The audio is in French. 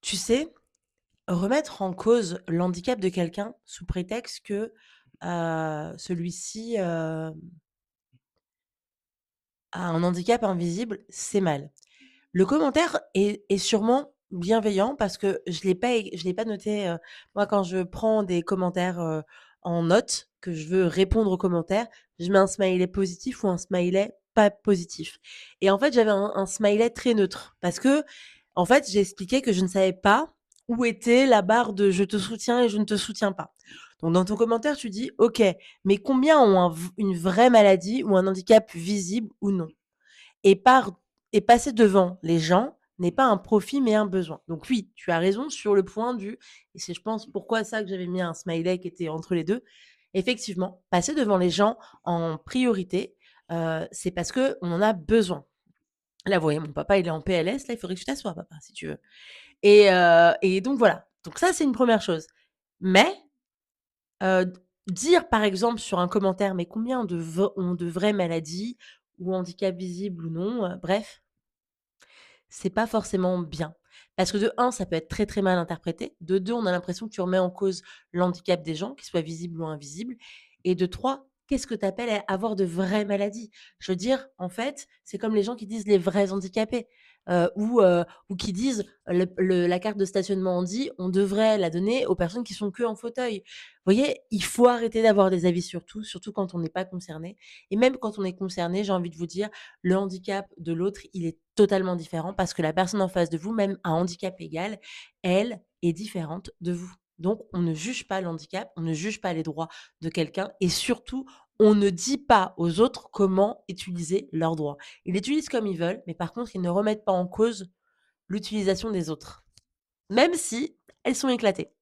Tu sais, remettre en cause l'handicap de quelqu'un sous prétexte que, celui-ci, a un handicap invisible, c'est mal. Le commentaire est sûrement bienveillant parce que je l'ai pas noté, moi quand je prends des commentaires, en note, que je veux répondre aux commentaires, je mets un smiley positif ou un smiley pas positif et en fait, j'avais un smiley très neutre parce que en fait, j'ai expliqué que je ne savais pas où était la barre de «je te soutiens» et «je ne te soutiens pas». Donc dans ton commentaire, tu dis: «OK, mais combien ont une vraie maladie ou un handicap visible ou non?» Et par et passer devant les gens n'est pas un profit, mais un besoin. Donc oui, tu as raison sur le point du et c'est je pense pourquoi ça que j'avais mis un smiley qui était entre les 2. Effectivement, passer devant les gens en priorité, c'est parce qu'on en a besoin. Là, vous voyez, mon papa, il est en PLS, là, il faudrait que tu t'assoies papa, si tu veux et donc voilà. Donc ça, c'est une première chose. Mais, d dire par exemple sur un commentaire: «Mais combien ont de vraies maladies ou handicaps visibles ou non?» bref, c'est pas forcément bien. Parce que de un, ça peut être très, très mal interprété. De 2, on a l'impression que tu remets en cause l'handicap des gens, qu'ils soient visibles ou invisibles. Et de 3, qu'est-ce que tu appelles à avoir de vraies maladies? Je veux dire, en fait, c'est comme les gens qui disent les vrais handicapés, ou qui disent la carte de stationnement handi, on devrait la donner aux personnes qui sont que en fauteuil. Vous voyez, il faut arrêter d'avoir des avis sur tout, surtout quand on n'est pas concerné. Et même quand on est concerné, j'ai envie de vous dire, le handicap de l'autre, il est totalement différent parce que la personne en face de vous, même à handicap égal, elle est différente de vous. Donc on ne juge pas le handicap, on ne juge pas les droits de quelqu'un et surtout, on ne dit pas aux autres comment utiliser leurs droits. Ils l'utilisent comme ils veulent, mais par contre, ils ne remettent pas en cause l'utilisation des autres, même si elles sont éclatées.